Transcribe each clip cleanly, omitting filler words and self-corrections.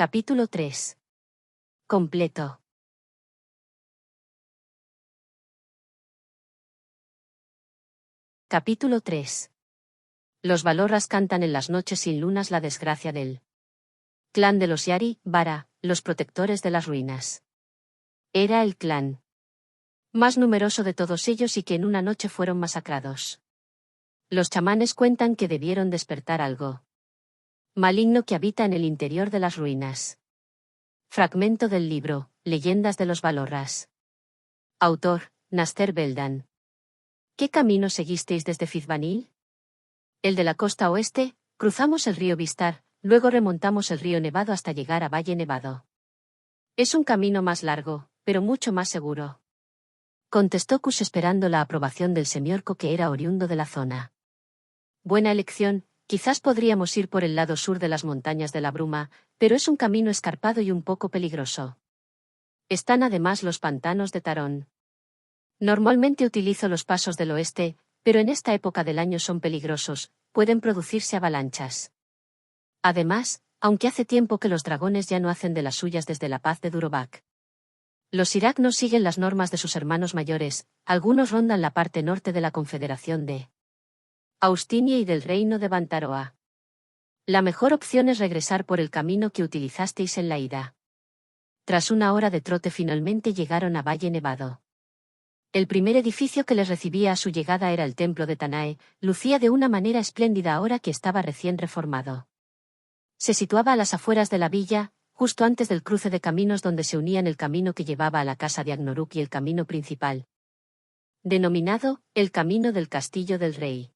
Capítulo 3. Completo. Capítulo 3. Los Balorras cantan en las noches sin lunas la desgracia del clan de los Yari, Vara, los protectores de las ruinas. Era el clan más numeroso de todos ellos y que en una noche fueron masacrados. Los chamanes cuentan que debieron despertar algo maligno que habita en el interior de las ruinas. Fragmento del libro, Leyendas de los Balorras. Autor, Naster Beldan. ¿Qué camino seguisteis desde Fizbanil? El de la costa oeste, cruzamos el río Vistar, luego remontamos el río Nevado hasta llegar a Valle Nevado. Es un camino más largo, pero mucho más seguro. Contestó Kush esperando la aprobación del semiorco que era oriundo de la zona. Buena elección, quizás podríamos ir por el lado sur de las montañas de la Bruma, pero es un camino escarpado y un poco peligroso. Están además los pantanos de Tarón. Normalmente utilizo los pasos del oeste, pero en esta época del año son peligrosos, pueden producirse avalanchas. Además, aunque hace tiempo que los dragones ya no hacen de las suyas desde la paz de Durovac. Los Irak no siguen las normas de sus hermanos mayores, algunos rondan la parte norte de la Confederación de Austinia y del reino de Bantaroa. La mejor opción es regresar por el camino que utilizasteis en la ida. Tras una hora de trote finalmente llegaron a Valle Nevado. El primer edificio que les recibía a su llegada era el templo de Tanae, lucía de una manera espléndida ahora que estaba recién reformado. Se situaba a las afueras de la villa, justo antes del cruce de caminos donde se unían el camino que llevaba a la casa de Agnoruk y el camino principal, denominado, el Camino del Castillo del Rey.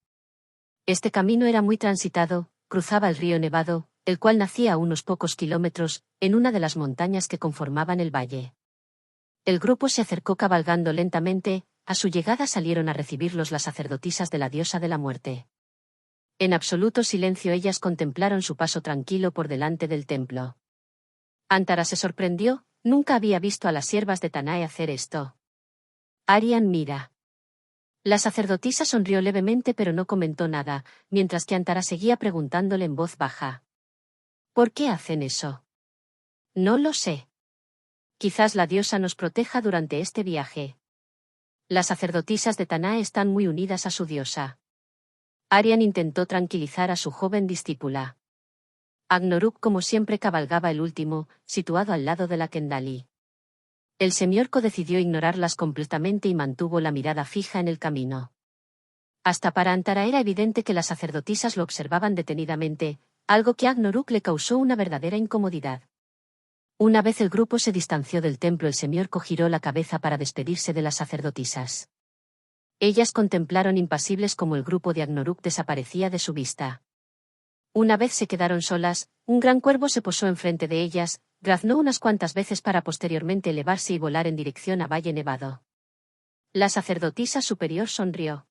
Este camino era muy transitado, cruzaba el río Nevado, el cual nacía a unos pocos kilómetros, en una de las montañas que conformaban el valle. El grupo se acercó cabalgando lentamente, a su llegada salieron a recibirlos las sacerdotisas de la diosa de la muerte. En absoluto silencio ellas contemplaron su paso tranquilo por delante del templo. Antara se sorprendió, nunca había visto a las siervas de Tanae hacer esto. Arian mira. La sacerdotisa sonrió levemente pero no comentó nada, mientras que Antara seguía preguntándole en voz baja. ¿Por qué hacen eso? No lo sé. Quizás la diosa nos proteja durante este viaje. Las sacerdotisas de Tanae están muy unidas a su diosa. Arian intentó tranquilizar a su joven discípula. Agnoruk como siempre cabalgaba el último, situado al lado de la Kendali. El semiorco decidió ignorarlas completamente y mantuvo la mirada fija en el camino. Hasta para Antara era evidente que las sacerdotisas lo observaban detenidamente, algo que a Agnoruk le causó una verdadera incomodidad. Una vez el grupo se distanció del templo, el semiorco giró la cabeza para despedirse de las sacerdotisas. Ellas contemplaron impasibles como el grupo de Agnoruk desaparecía de su vista. Una vez se quedaron solas, un gran cuervo se posó enfrente de ellas, graznó unas cuantas veces para posteriormente elevarse y volar en dirección a Valle Nevado. La sacerdotisa superior sonrió.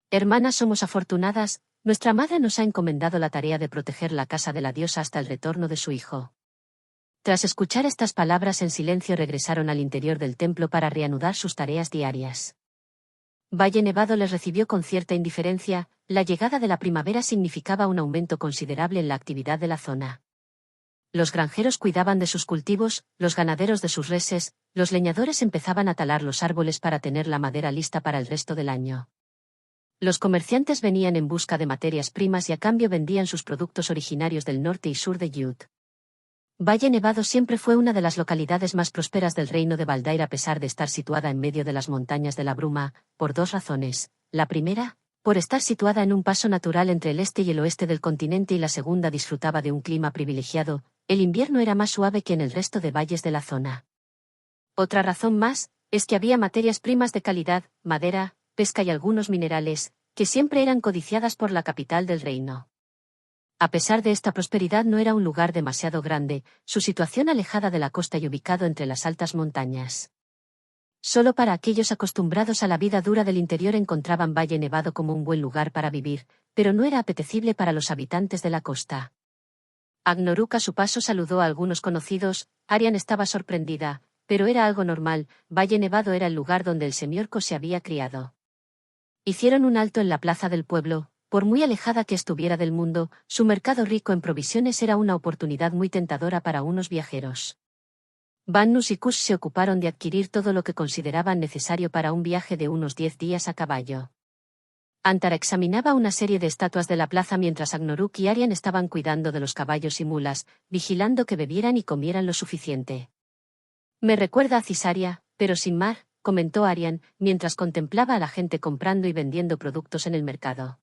Hermanas, somos afortunadas, nuestra madre nos ha encomendado la tarea de proteger la casa de la diosa hasta el retorno de su hijo. Tras escuchar estas palabras en silencio regresaron al interior del templo para reanudar sus tareas diarias. Valle Nevado les recibió con cierta indiferencia, la llegada de la primavera significaba un aumento considerable en la actividad de la zona. Los granjeros cuidaban de sus cultivos, los ganaderos de sus reses, los leñadores empezaban a talar los árboles para tener la madera lista para el resto del año. Los comerciantes venían en busca de materias primas y a cambio vendían sus productos originarios del norte y sur de Yut. Valle Nevado siempre fue una de las localidades más prósperas del reino de Baldair a pesar de estar situada en medio de las montañas de la Bruma, por dos razones. La primera, por estar situada en un paso natural entre el este y el oeste del continente, y la segunda disfrutaba de un clima privilegiado, el invierno era más suave que en el resto de valles de la zona. Otra razón más, es que había materias primas de calidad, madera, pesca y algunos minerales, que siempre eran codiciadas por la capital del reino. A pesar de esta prosperidad no era un lugar demasiado grande, su situación alejada de la costa y ubicado entre las altas montañas. Solo para aquellos acostumbrados a la vida dura del interior encontraban Valle Nevado como un buen lugar para vivir, pero no era apetecible para los habitantes de la costa. Agnoruk a su paso saludó a algunos conocidos, Arian estaba sorprendida, pero era algo normal, Valle Nevado era el lugar donde el semiorco se había criado. Hicieron un alto en la plaza del pueblo, por muy alejada que estuviera del mundo, su mercado rico en provisiones era una oportunidad muy tentadora para unos viajeros. Bannus y Kush se ocuparon de adquirir todo lo que consideraban necesario para un viaje de unos 10 días a caballo. Antara examinaba una serie de estatuas de la plaza mientras Agnoruk y Arian estaban cuidando de los caballos y mulas, vigilando que bebieran y comieran lo suficiente. Me recuerda a Cisaria, pero sin mar, comentó Arian, mientras contemplaba a la gente comprando y vendiendo productos en el mercado.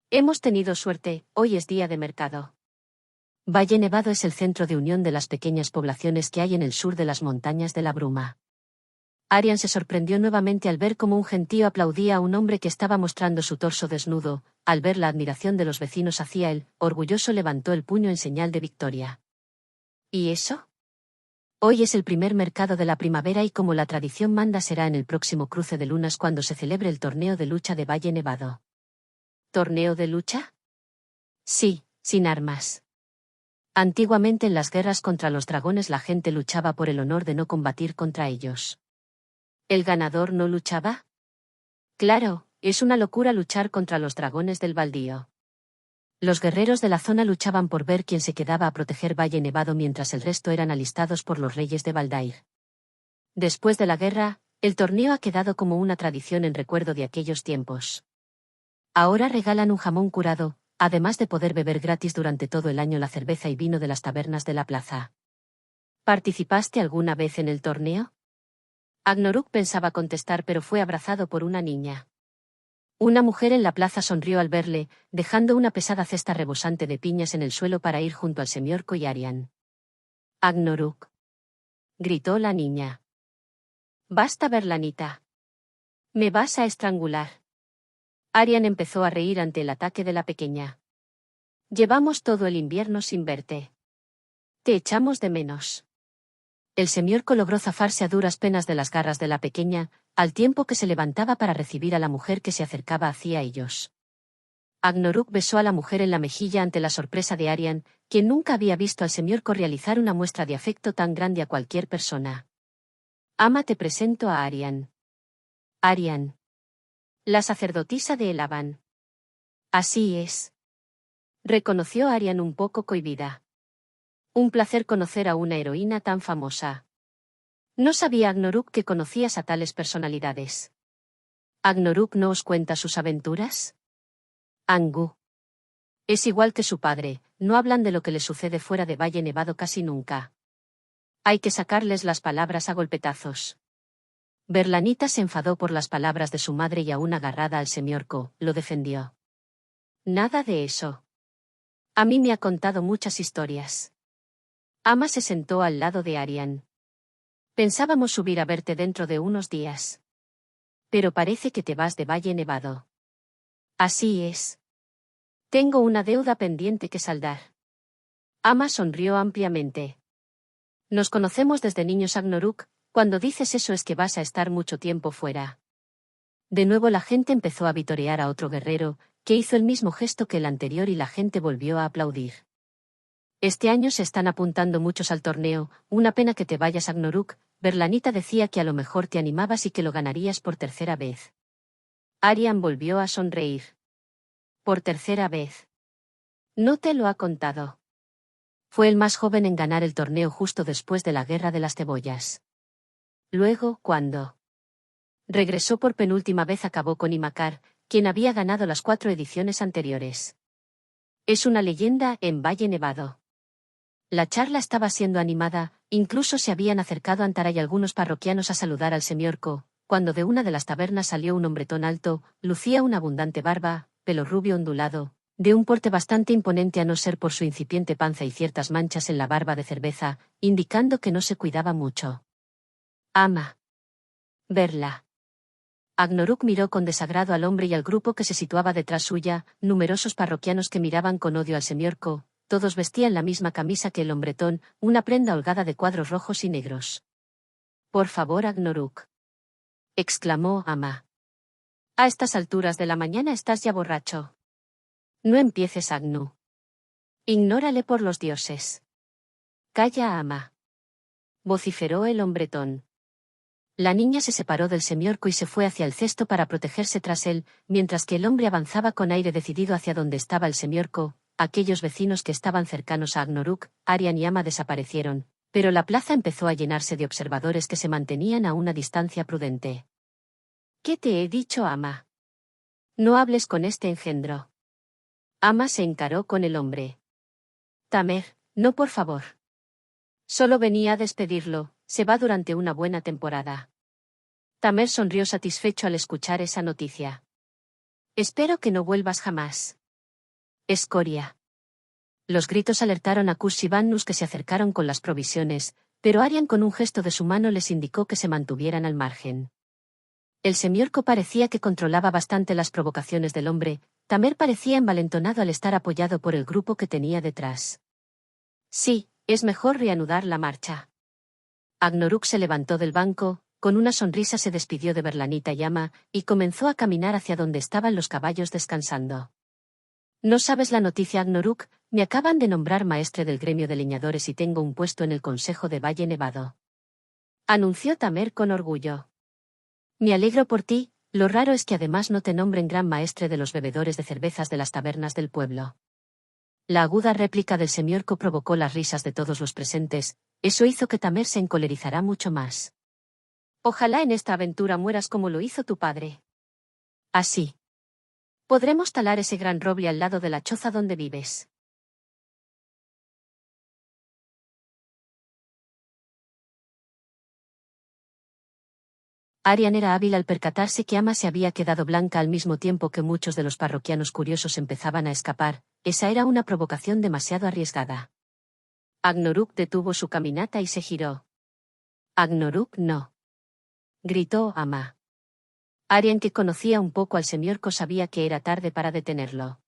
Hemos tenido suerte, hoy es día de mercado. Valle Nevado es el centro de unión de las pequeñas poblaciones que hay en el sur de las montañas de la bruma. Arian se sorprendió nuevamente al ver cómo un gentío aplaudía a un hombre que estaba mostrando su torso desnudo. Al ver la admiración de los vecinos hacia él, orgulloso levantó el puño en señal de victoria. ¿Y eso? Hoy es el primer mercado de la primavera y como la tradición manda será en el próximo cruce de lunas cuando se celebre el torneo de lucha de Valle Nevado. ¿Torneo de lucha? Sí, sin armas. Antiguamente en las guerras contra los dragones la gente luchaba por el honor de no combatir contra ellos. ¿El ganador no luchaba? Claro, es una locura luchar contra los dragones del baldío. Los guerreros de la zona luchaban por ver quién se quedaba a proteger Valle Nevado mientras el resto eran alistados por los reyes de Baldair. Después de la guerra, el torneo ha quedado como una tradición en recuerdo de aquellos tiempos. Ahora regalan un jamón curado, además de poder beber gratis durante todo el año la cerveza y vino de las tabernas de la plaza. ¿Participaste alguna vez en el torneo? Agnoruk pensaba contestar pero fue abrazado por una niña. Una mujer en la plaza sonrió al verle, dejando una pesada cesta rebosante de piñas en el suelo para ir junto al semiorco y Arian. Agnoruk, gritó la niña. Basta, Berlanita. Me vas a estrangular. Arian empezó a reír ante el ataque de la pequeña. Llevamos todo el invierno sin verte. Te echamos de menos. El semiorco logró zafarse a duras penas de las garras de la pequeña, al tiempo que se levantaba para recibir a la mujer que se acercaba hacia ellos. Agnoruk besó a la mujer en la mejilla ante la sorpresa de Arian, quien nunca había visto al semiorco realizar una muestra de afecto tan grande a cualquier persona. Ama, te presento a Arian. Arian. La sacerdotisa de Elaban. Así es. Reconoció Arian un poco cohibida. Un placer conocer a una heroína tan famosa. No sabía Agnoruk que conocías a tales personalidades. ¿Agnoruk no os cuenta sus aventuras? Angu. Es igual que su padre, no hablan de lo que le sucede fuera de Valle Nevado casi nunca. Hay que sacarles las palabras a golpetazos. Berlanita se enfadó por las palabras de su madre y aún agarrada al semiorco, lo defendió. Nada de eso. A mí me ha contado muchas historias. Ama se sentó al lado de Arian. Pensábamos subir a verte dentro de unos días. Pero parece que te vas de Valle Nevado. Así es. Tengo una deuda pendiente que saldar. Ama sonrió ampliamente. Nos conocemos desde niños, Agnoruk, cuando dices eso es que vas a estar mucho tiempo fuera. De nuevo la gente empezó a vitorear a otro guerrero, que hizo el mismo gesto que el anterior y la gente volvió a aplaudir. Este año se están apuntando muchos al torneo, una pena que te vayas, Agnoruk. Berlanita decía que a lo mejor te animabas y que lo ganarías por tercera vez. Arian volvió a sonreír. Por tercera vez. No te lo ha contado. Fue el más joven en ganar el torneo justo después de la Guerra de las Cebollas. Luego, cuando regresó por penúltima vez, acabó con Imakar, quien había ganado las 4 ediciones anteriores. Es una leyenda en Valle Nevado. La charla estaba siendo animada, incluso se habían acercado Antara y algunos parroquianos a saludar al semiorco, cuando de una de las tabernas salió un hombretón alto, lucía una abundante barba, pelo rubio ondulado, de un porte bastante imponente a no ser por su incipiente panza y ciertas manchas en la barba de cerveza, indicando que no se cuidaba mucho. Ama. Verla. Agnoruk miró con desagrado al hombre y al grupo que se situaba detrás suya, numerosos parroquianos que miraban con odio al semiorco. Todos vestían la misma camisa que el hombretón, una prenda holgada de cuadros rojos y negros. Por favor, Agnoruk. Exclamó Ama. A estas alturas de la mañana estás ya borracho. No empieces, Agnu. Ignórale por los dioses. Calla, Ama. Vociferó el hombretón. La niña se separó del semiorco y se fue hacia el cesto para protegerse tras él, mientras que el hombre avanzaba con aire decidido hacia donde estaba el semiorco. Aquellos vecinos que estaban cercanos a Agnarok, Arian y Ama desaparecieron, pero la plaza empezó a llenarse de observadores que se mantenían a una distancia prudente. ¿Qué te he dicho, Ama? No hables con este engendro. Ama se encaró con el hombre. Tamer, no, por favor. Solo venía a despedirlo, se va durante una buena temporada. Tamer sonrió satisfecho al escuchar esa noticia. Espero que no vuelvas jamás. Escoria. Los gritos alertaron a Kush y Vannus, que se acercaron con las provisiones, pero Arian con un gesto de su mano les indicó que se mantuvieran al margen. El semiorco parecía que controlaba bastante las provocaciones del hombre. Tamer parecía envalentonado al estar apoyado por el grupo que tenía detrás. Sí, es mejor reanudar la marcha. Agnarok se levantó del banco, con una sonrisa se despidió de Berlanita y Ama, y comenzó a caminar hacia donde estaban los caballos descansando. No sabes la noticia, Agnarok, me acaban de nombrar maestre del gremio de leñadores y tengo un puesto en el Consejo de Valle Nevado. Anunció Tamer con orgullo. Me alegro por ti, lo raro es que además no te nombren gran maestre de los bebedores de cervezas de las tabernas del pueblo. La aguda réplica del semiorco provocó las risas de todos los presentes, eso hizo que Tamer se encolerizara mucho más. Ojalá en esta aventura mueras como lo hizo tu padre. Así. Podremos talar ese gran roble al lado de la choza donde vives. Arian era hábil al percatarse que Ama se había quedado blanca al mismo tiempo que muchos de los parroquianos curiosos empezaban a escapar. Esa era una provocación demasiado arriesgada. Agnarok detuvo su caminata y se giró. Agnarok no. Gritó Ama. Arian, que conocía un poco al semiorco, sabía que era tarde para detenerlo.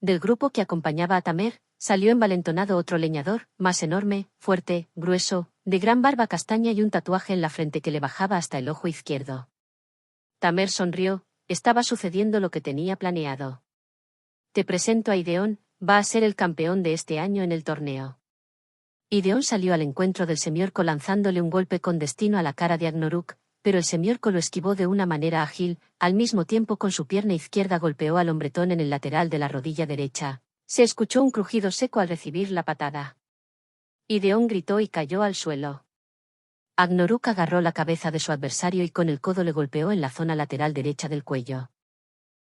Del grupo que acompañaba a Tamer, salió envalentonado otro leñador, más enorme, fuerte, grueso, de gran barba castaña y un tatuaje en la frente que le bajaba hasta el ojo izquierdo. Tamer sonrió, estaba sucediendo lo que tenía planeado. Te presento a Ideon, va a ser el campeón de este año en el torneo. Ideon salió al encuentro del semiorco lanzándole un golpe con destino a la cara de Agnarok, pero el semiorco lo esquivó de una manera ágil, al mismo tiempo con su pierna izquierda golpeó al hombretón en el lateral de la rodilla derecha. Se escuchó un crujido seco al recibir la patada. Ideon gritó y cayó al suelo. Agnarok agarró la cabeza de su adversario y con el codo le golpeó en la zona lateral derecha del cuello.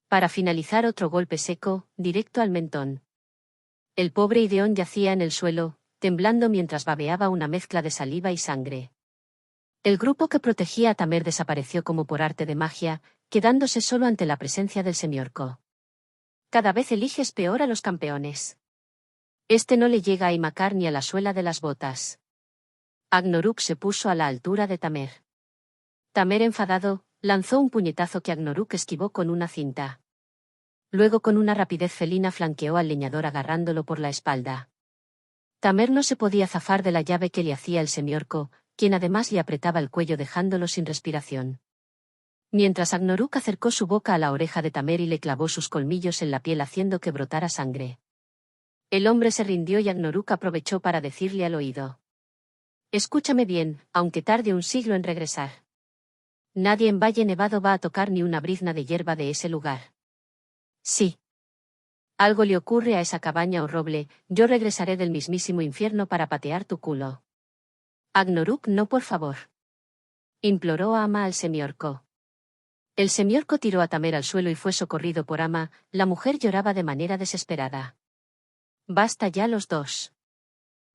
Para finalizar, otro golpe seco, directo al mentón. El pobre Ideon yacía en el suelo, temblando mientras babeaba una mezcla de saliva y sangre. El grupo que protegía a Tamer desapareció como por arte de magia, quedándose solo ante la presencia del semiorco. Cada vez eliges peor a los campeones. Este no le llega a Imakar ni a la suela de las botas. Agnarok se puso a la altura de Tamer. Tamer, enfadado, lanzó un puñetazo que Agnarok esquivó con una cinta. Luego con una rapidez felina flanqueó al leñador agarrándolo por la espalda. Tamer no se podía zafar de la llave que le hacía el semiorco, quien además le apretaba el cuello dejándolo sin respiración. Mientras Agnarok acercó su boca a la oreja de Tamer y le clavó sus colmillos en la piel haciendo que brotara sangre. El hombre se rindió y Agnarok aprovechó para decirle al oído. Escúchame bien, aunque tarde un siglo en regresar. Nadie en Valle Nevado va a tocar ni una brizna de hierba de ese lugar. Sí. Algo le ocurre a esa cabaña o roble, yo regresaré del mismísimo infierno para patear tu culo. Agnarok, no, por favor. Imploró a Ama al semiorco. El semiorco tiró a Tamer al suelo y fue socorrido por Ama, la mujer lloraba de manera desesperada. Basta ya los dos.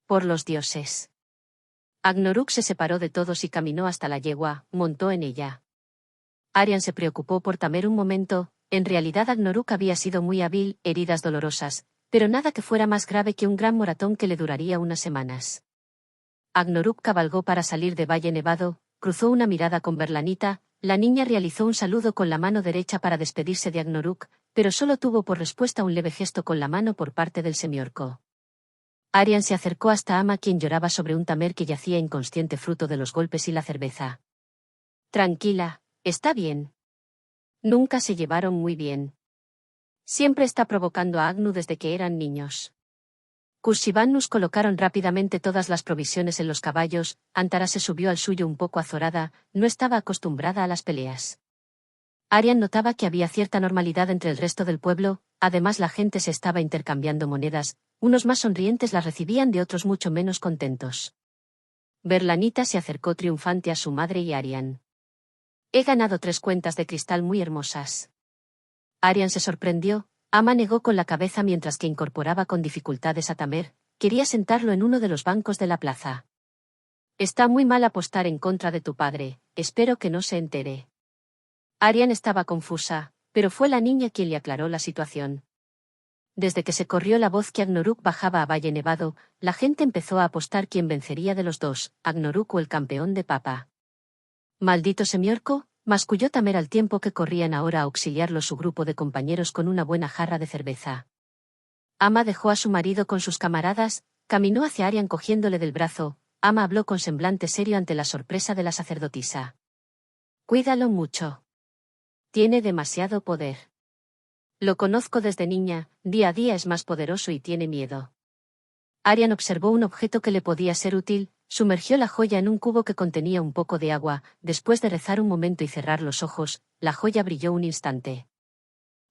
Por los dioses. Agnarok se separó de todos y caminó hasta la yegua, montó en ella. Arian se preocupó por Tamer un momento, en realidad Agnarok había sido muy hábil, heridas dolorosas, pero nada que fuera más grave que un gran moratón que le duraría unas semanas. Agnarok cabalgó para salir de Valle Nevado, cruzó una mirada con Berlanita, la niña realizó un saludo con la mano derecha para despedirse de Agnarok, pero solo tuvo por respuesta un leve gesto con la mano por parte del semiorco. Arian se acercó hasta Ama, quien lloraba sobre un Tamer que yacía inconsciente fruto de los golpes y la cerveza. Tranquila, está bien. Nunca se llevaron muy bien. Siempre está provocando a Agnu desde que eran niños. Kush y Bannus colocaron rápidamente todas las provisiones en los caballos. Antara se subió al suyo un poco azorada, no estaba acostumbrada a las peleas. Aryan notaba que había cierta normalidad entre el resto del pueblo, además la gente se estaba intercambiando monedas, unos más sonrientes las recibían de otros mucho menos contentos. Berlanita se acercó triunfante a su madre y Aryan. He ganado 3 cuentas de cristal muy hermosas. Aryan se sorprendió, Ama negó con la cabeza mientras que incorporaba con dificultades a Tamer, quería sentarlo en uno de los bancos de la plaza. Está muy mal apostar en contra de tu padre, espero que no se entere. Aryan estaba confusa, pero fue la niña quien le aclaró la situación. Desde que se corrió la voz que Agnoruk bajaba a Valle Nevado, la gente empezó a apostar quién vencería de los dos, Agnoruk o el campeón de papa. Maldito semiorco, masculló Tamer al tiempo que corrían ahora a auxiliarlo su grupo de compañeros con una buena jarra de cerveza. Ama dejó a su marido con sus camaradas, caminó hacia Aryan cogiéndole del brazo. Ama habló con semblante serio ante la sorpresa de la sacerdotisa. Cuídalo mucho. Tiene demasiado poder. Lo conozco desde niña, día a día es más poderoso y tiene miedo. Aryan observó un objeto que le podía ser útil, sumergió la joya en un cubo que contenía un poco de agua, después de rezar un momento y cerrar los ojos, la joya brilló un instante.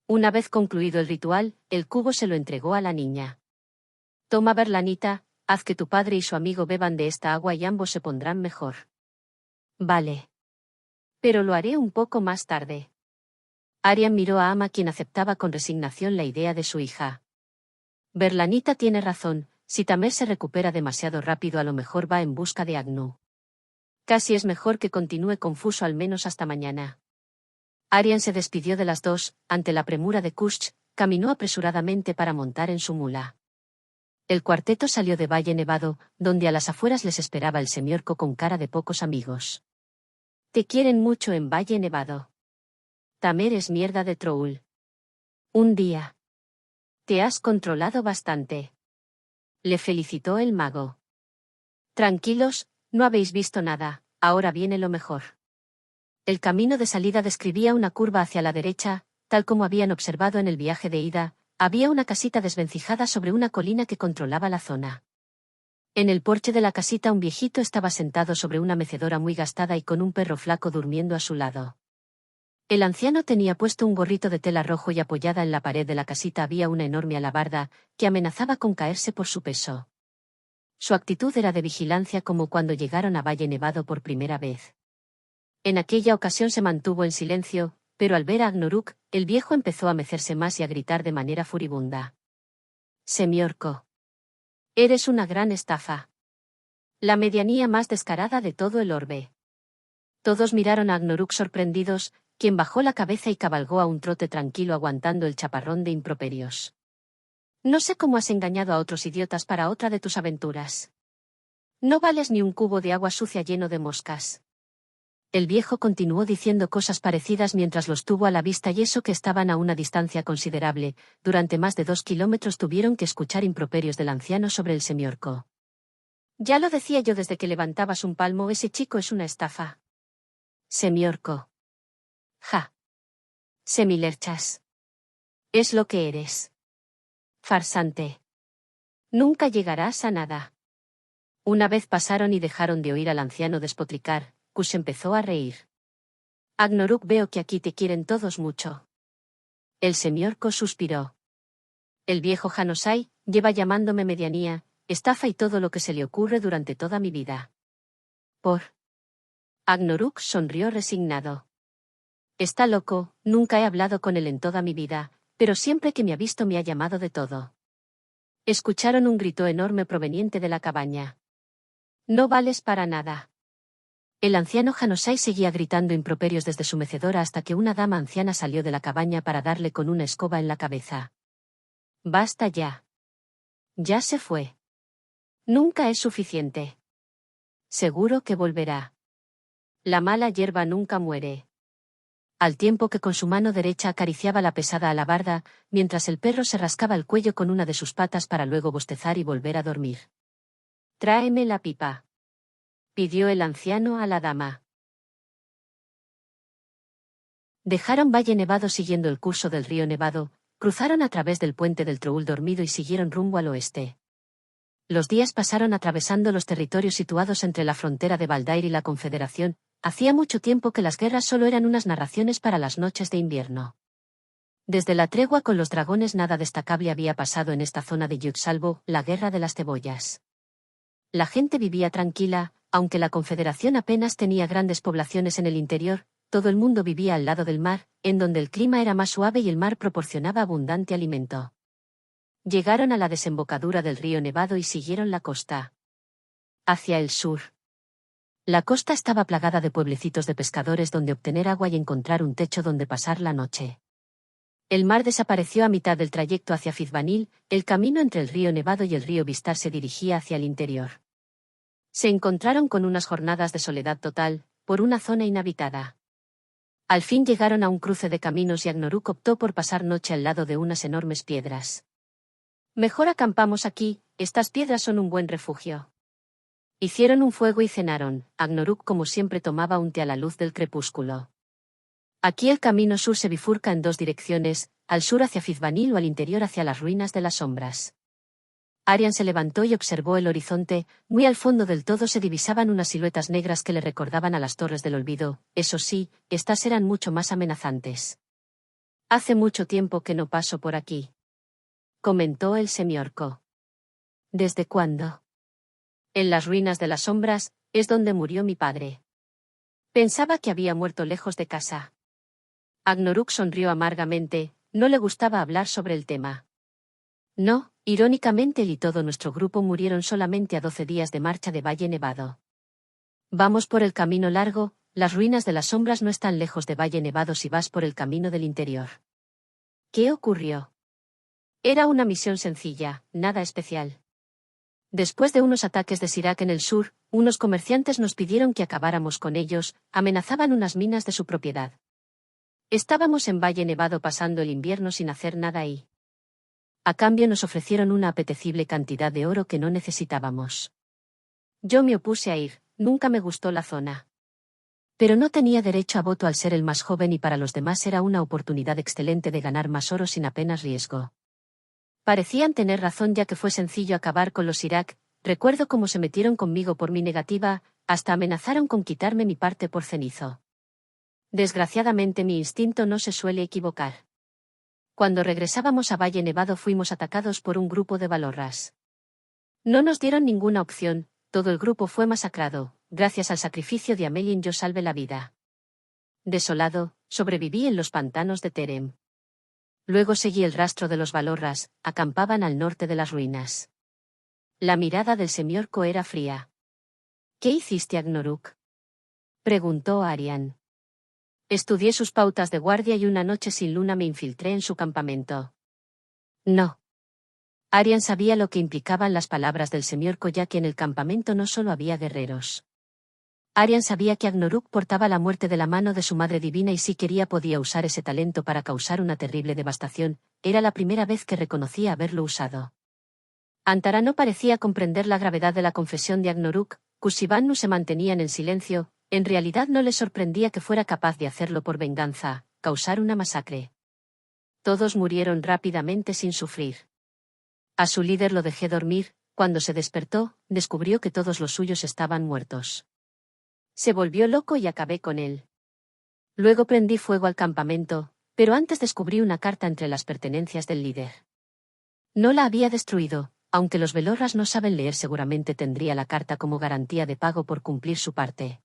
Una vez concluido el ritual, el cubo se lo entregó a la niña. Toma Berlanita, haz que tu padre y su amigo beban de esta agua y ambos se pondrán mejor. Vale. Pero lo haré un poco más tarde. Aryan miró a Ama quien aceptaba con resignación la idea de su hija. Berlanita tiene razón, si Tamer se recupera demasiado rápido a lo mejor va en busca de Agnu. Casi es mejor que continúe confuso al menos hasta mañana. Aryan se despidió de las dos, ante la premura de Kush, caminó apresuradamente para montar en su mula. El cuarteto salió de Valle Nevado, donde a las afueras les esperaba el semiorco con cara de pocos amigos. Te quieren mucho en Valle Nevado. Tamer es mierda de troll. Un día. Te has controlado bastante. Le felicitó el mago. Tranquilos, no habéis visto nada, ahora viene lo mejor. El camino de salida describía una curva hacia la derecha, tal como habían observado en el viaje de ida, había una casita desvencijada sobre una colina que controlaba la zona. En el porche de la casita un viejito estaba sentado sobre una mecedora muy gastada y con un perro flaco durmiendo a su lado. El anciano tenía puesto un gorrito de tela rojo y apoyada en la pared de la casita había una enorme alabarda, que amenazaba con caerse por su peso. Su actitud era de vigilancia como cuando llegaron a Valle Nevado por primera vez. En aquella ocasión se mantuvo en silencio, pero al ver a Agnoruk, el viejo empezó a mecerse más y a gritar de manera furibunda. Semiorco. Eres una gran estafa. La medianía más descarada de todo el orbe. Todos miraron a Agnoruk sorprendidos, quien bajó la cabeza y cabalgó a un trote tranquilo aguantando el chaparrón de improperios. No sé cómo has engañado a otros idiotas para otra de tus aventuras. No vales ni un cubo de agua sucia lleno de moscas. El viejo continuó diciendo cosas parecidas mientras los tuvo a la vista y eso que estaban a una distancia considerable, durante más de 2 kilómetros tuvieron que escuchar improperios del anciano sobre el semiorco. Ya lo decía yo desde que levantabas un palmo, ese chico es una estafa. Semiorco. Ja. Semilerchas. Es lo que eres. Farsante. Nunca llegarás a nada. Una vez pasaron y dejaron de oír al anciano despotricar, Kush empezó a reír. Agnoruk, veo que aquí te quieren todos mucho. El semiorco suspiró. El viejo Janosai lleva llamándome medianía, estafa y todo lo que se le ocurre durante toda mi vida. Por. Agnoruk sonrió resignado. Está loco, nunca he hablado con él en toda mi vida, pero siempre que me ha visto me ha llamado de todo. Escucharon un grito enorme proveniente de la cabaña. No vales para nada. El anciano Janosai seguía gritando improperios desde su mecedora hasta que una dama anciana salió de la cabaña para darle con una escoba en la cabeza. Basta ya. Ya se fue. Nunca es suficiente. Seguro que volverá. La mala hierba nunca muere. Al tiempo que con su mano derecha acariciaba la pesada alabarda, mientras el perro se rascaba el cuello con una de sus patas para luego bostezar y volver a dormir. Tráeme la pipa. Pidió el anciano a la dama. Dejaron Valle Nevado siguiendo el curso del río Nevado, cruzaron a través del puente del Troul dormido y siguieron rumbo al oeste. Los días pasaron atravesando los territorios situados entre la frontera de Baldair y la Confederación. Hacía mucho tiempo que las guerras solo eran unas narraciones para las noches de invierno. Desde la tregua con los dragones nada destacable había pasado en esta zona de Yud salvo la guerra de las cebollas. La gente vivía tranquila, aunque la Confederación apenas tenía grandes poblaciones en el interior, todo el mundo vivía al lado del mar, en donde el clima era más suave y el mar proporcionaba abundante alimento. Llegaron a la desembocadura del río Nevado y siguieron la costa. Hacia el sur. La costa estaba plagada de pueblecitos de pescadores donde obtener agua y encontrar un techo donde pasar la noche. El mar desapareció a mitad del trayecto hacia Fizbanil, el camino entre el río Nevado y el río Vistar se dirigía hacia el interior. Se encontraron con unas jornadas de soledad total, por una zona inhabitada. Al fin llegaron a un cruce de caminos y Agnoruk optó por pasar noche al lado de unas enormes piedras. Mejor acampamos aquí, estas piedras son un buen refugio. Hicieron un fuego y cenaron. Agnoruk como siempre tomaba un té a la luz del crepúsculo. Aquí el camino sur se bifurca en dos direcciones, al sur hacia Fizbanil o al interior hacia las ruinas de las sombras. Arian se levantó y observó el horizonte. Muy al fondo del todo se divisaban unas siluetas negras que le recordaban a las torres del olvido. Eso sí, estas eran mucho más amenazantes. Hace mucho tiempo que no paso por aquí, comentó el semiorco. ¿Desde cuándo? En las ruinas de las sombras, es donde murió mi padre. Pensaba que había muerto lejos de casa. Agnoruk sonrió amargamente, no le gustaba hablar sobre el tema. No, irónicamente él y todo nuestro grupo murieron solamente a 12 días de marcha de Valle Nevado. Vamos por el camino largo, las ruinas de las sombras no están lejos de Valle Nevado si vas por el camino del interior. ¿Qué ocurrió? Era una misión sencilla, nada especial. Después de unos ataques de Sirak en el sur, unos comerciantes nos pidieron que acabáramos con ellos, amenazaban unas minas de su propiedad. Estábamos en Valle Nevado pasando el invierno sin hacer nada ahí. A cambio nos ofrecieron una apetecible cantidad de oro que no necesitábamos. Yo me opuse a ir, nunca me gustó la zona. Pero no tenía derecho a voto al ser el más joven y para los demás era una oportunidad excelente de ganar más oro sin apenas riesgo. Parecían tener razón ya que fue sencillo acabar con los Sirak. Recuerdo cómo se metieron conmigo por mi negativa, hasta amenazaron con quitarme mi parte por cenizo. Desgraciadamente mi instinto no se suele equivocar. Cuando regresábamos a Valle Nevado fuimos atacados por un grupo de Balorras. No nos dieron ninguna opción, todo el grupo fue masacrado. Gracias al sacrificio de Amelin yo salvé la vida. Desolado, sobreviví en los pantanos de Terem. Luego seguí el rastro de los Balorras, acampaban al norte de las ruinas. La mirada del semiorco era fría. ¿Qué hiciste, Agnoruk?, preguntó Arian. Estudié sus pautas de guardia y una noche sin luna me infiltré en su campamento. No. Arian sabía lo que implicaban las palabras del semiorco ya que en el campamento no solo había guerreros. Arian sabía que Agnoruk portaba la muerte de la mano de su madre divina y si quería podía usar ese talento para causar una terrible devastación. Era la primera vez que reconocía haberlo usado. Antara no parecía comprender la gravedad de la confesión de Agnoruk. Kusibannu se mantenían en silencio. En realidad no le sorprendía que fuera capaz de hacerlo por venganza, causar una masacre. Todos murieron rápidamente sin sufrir. A su líder lo dejé dormir. Cuando se despertó, descubrió que todos los suyos estaban muertos. Se volvió loco y acabé con él. Luego prendí fuego al campamento, pero antes descubrí una carta entre las pertenencias del líder. No la había destruido, aunque los Velorras no saben leer seguramente tendría la carta como garantía de pago por cumplir su parte.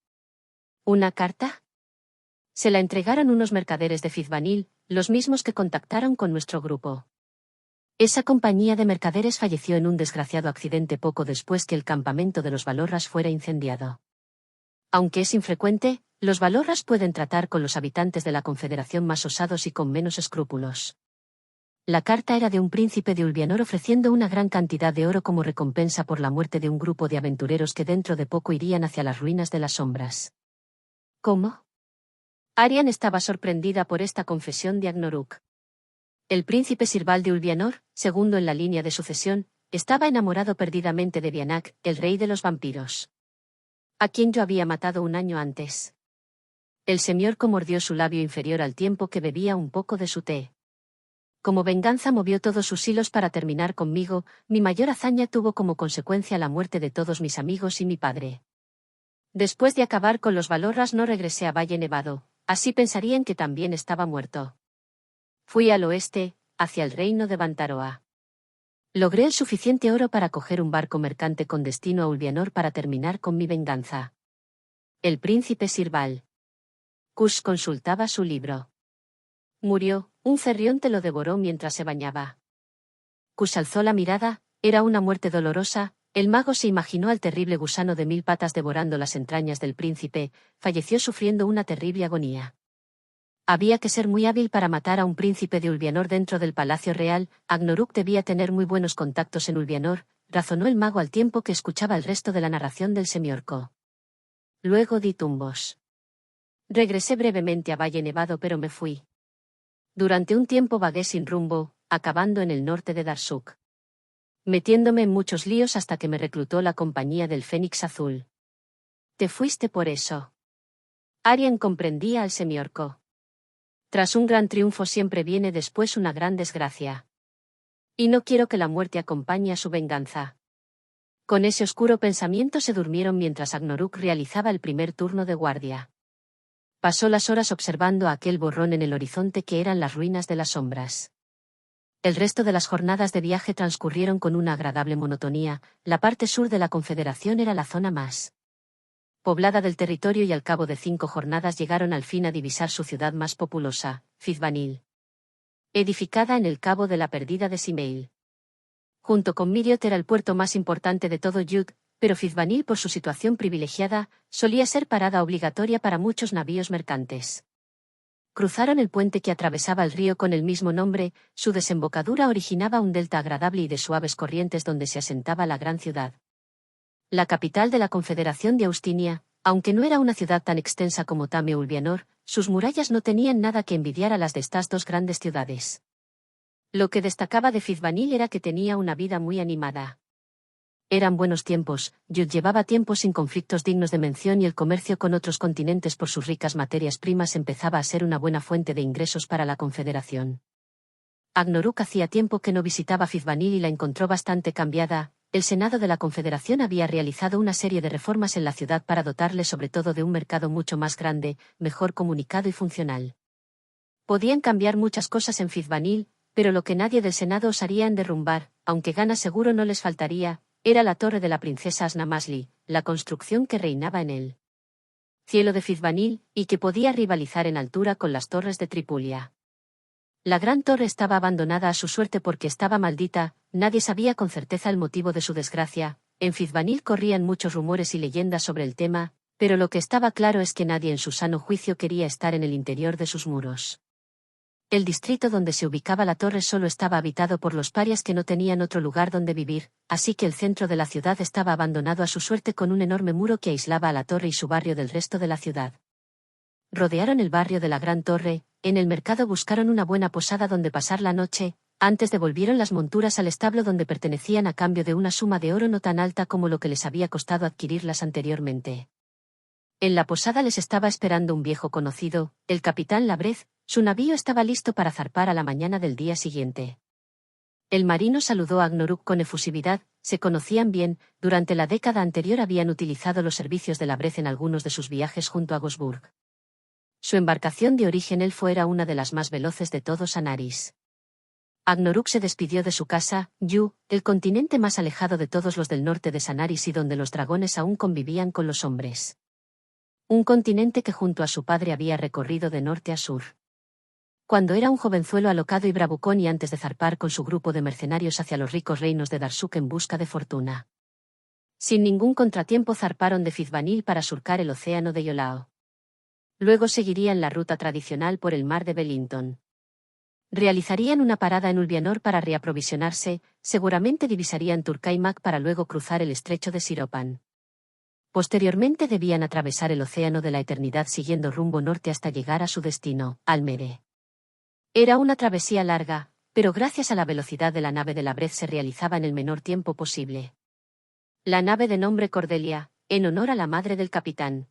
¿Una carta? Se la entregaron unos mercaderes de Fizbanil, los mismos que contactaron con nuestro grupo. Esa compañía de mercaderes falleció en un desgraciado accidente poco después que el campamento de los Balorras fuera incendiado. Aunque es infrecuente, los Balorras pueden tratar con los habitantes de la Confederación más osados y con menos escrúpulos. La carta era de un príncipe de Ulvianor ofreciendo una gran cantidad de oro como recompensa por la muerte de un grupo de aventureros que dentro de poco irían hacia las ruinas de las sombras. ¿Cómo? Arian estaba sorprendida por esta confesión de Agnoruk. El príncipe Sirval de Ulvianor, segundo en la línea de sucesión, estaba enamorado perdidamente de Bianak, el rey de los vampiros, a quien yo había matado un año antes. El semiorco mordió su labio inferior al tiempo que bebía un poco de su té. Como venganza movió todos sus hilos para terminar conmigo, mi mayor hazaña tuvo como consecuencia la muerte de todos mis amigos y mi padre. Después de acabar con los Balorras no regresé a Valle Nevado, así pensarían que también estaba muerto. Fui al oeste, hacia el reino de Bantaroa. Logré el suficiente oro para coger un barco mercante con destino a Ulvianor para terminar con mi venganza. El príncipe Sirval. Kush consultaba su libro. Murió, un cerrionte lo devoró mientras se bañaba. Kush alzó la mirada, era una muerte dolorosa, el mago se imaginó al terrible gusano de 1000 patas devorando las entrañas del príncipe, falleció sufriendo una terrible agonía. Había que ser muy hábil para matar a un príncipe de Ulvianor dentro del palacio real, Agnaruk debía tener muy buenos contactos en Ulvianor, razonó el mago al tiempo que escuchaba el resto de la narración del semiorco. Luego di tumbos. Regresé brevemente a Valle Nevado pero me fui. Durante un tiempo vagué sin rumbo, acabando en el norte de Darsuk. Metiéndome en muchos líos hasta que me reclutó la compañía del Fénix Azul. ¿Te fuiste por eso? Aryan comprendía al semiorco. Tras un gran triunfo siempre viene después una gran desgracia. Y no quiero que la muerte acompañe a su venganza. Con ese oscuro pensamiento se durmieron mientras Agnaruk realizaba el primer turno de guardia. Pasó las horas observando aquel borrón en el horizonte que eran las ruinas de las sombras. El resto de las jornadas de viaje transcurrieron con una agradable monotonía, la parte sur de la Confederación era la zona más poblada del territorio y al cabo de 5 jornadas llegaron al fin a divisar su ciudad más populosa, Fizbanil. Edificada en el cabo de la perdida de Simeil. Junto con Miriot era el puerto más importante de todo Yud, pero Fizbanil por su situación privilegiada, solía ser parada obligatoria para muchos navíos mercantes. Cruzaron el puente que atravesaba el río con el mismo nombre, su desembocadura originaba un delta agradable y de suaves corrientes donde se asentaba la gran ciudad. La capital de la Confederación de Austinia, aunque no era una ciudad tan extensa como Tame Ulvianor, sus murallas no tenían nada que envidiar a las de estas dos grandes ciudades. Lo que destacaba de Fizbanil era que tenía una vida muy animada. Eran buenos tiempos, Yud llevaba tiempo sin conflictos dignos de mención y el comercio con otros continentes por sus ricas materias primas empezaba a ser una buena fuente de ingresos para la Confederación. Agnaruk hacía tiempo que no visitaba Fizbanil y la encontró bastante cambiada. El Senado de la Confederación había realizado una serie de reformas en la ciudad para dotarle sobre todo de un mercado mucho más grande, mejor comunicado y funcional. Podían cambiar muchas cosas en Fizbanil, pero lo que nadie del Senado osaría en derrumbar, aunque ganas seguro no les faltaría, era la torre de la princesa Asnamasli, la construcción que reinaba en el cielo de Fizbanil, y que podía rivalizar en altura con las torres de Tripulia. La gran torre estaba abandonada a su suerte porque estaba maldita, nadie sabía con certeza el motivo de su desgracia, en Fizbanil corrían muchos rumores y leyendas sobre el tema, pero lo que estaba claro es que nadie en su sano juicio quería estar en el interior de sus muros. El distrito donde se ubicaba la torre solo estaba habitado por los parias que no tenían otro lugar donde vivir, así que el centro de la ciudad estaba abandonado a su suerte con un enorme muro que aislaba a la torre y su barrio del resto de la ciudad. Rodearon el barrio de la Gran Torre, en el mercado buscaron una buena posada donde pasar la noche, antes devolvieron las monturas al establo donde pertenecían a cambio de una suma de oro no tan alta como lo que les había costado adquirirlas anteriormente. En la posada les estaba esperando un viejo conocido, el capitán Labrez, su navío estaba listo para zarpar a la mañana del día siguiente. El marino saludó a Agnaruk con efusividad, se conocían bien, durante la década anterior habían utilizado los servicios de Labrez en algunos de sus viajes junto a Gosburg. Su embarcación de origen elfo era una de las más veloces de todos Anaris. Agnaruk se despidió de su casa, Yu, el continente más alejado de todos los del norte de Sanaris y donde los dragones aún convivían con los hombres. Un continente que junto a su padre había recorrido de norte a sur. Cuando era un jovenzuelo alocado y bravucón y antes de zarpar con su grupo de mercenarios hacia los ricos reinos de Darsuk en busca de fortuna. Sin ningún contratiempo zarparon de Fizbanil para surcar el océano de Yolao. Luego seguirían la ruta tradicional por el mar de Bellington. Realizarían una parada en Ulvianor para reaprovisionarse, seguramente divisarían Turkaimak para luego cruzar el estrecho de Siropan. Posteriormente debían atravesar el océano de la eternidad siguiendo rumbo norte hasta llegar a su destino, Almere. Era una travesía larga, pero gracias a la velocidad de la nave de Labrez se realizaba en el menor tiempo posible. La nave de nombre Cordelia, en honor a la madre del capitán.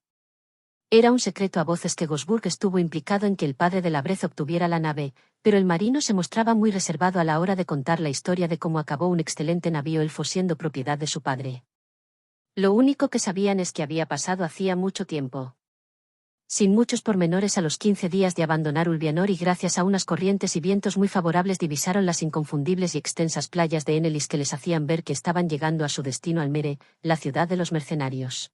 Era un secreto a voces que Gosburg estuvo implicado en que el padre de la Brez obtuviera la nave, pero el marino se mostraba muy reservado a la hora de contar la historia de cómo acabó un excelente navío elfo siendo propiedad de su padre. Lo único que sabían es que había pasado hacía mucho tiempo. Sin muchos pormenores, a los 15 días de abandonar Ulvianor y gracias a unas corrientes y vientos muy favorables divisaron las inconfundibles y extensas playas de Enelis que les hacían ver que estaban llegando a su destino Almere, la ciudad de los mercenarios.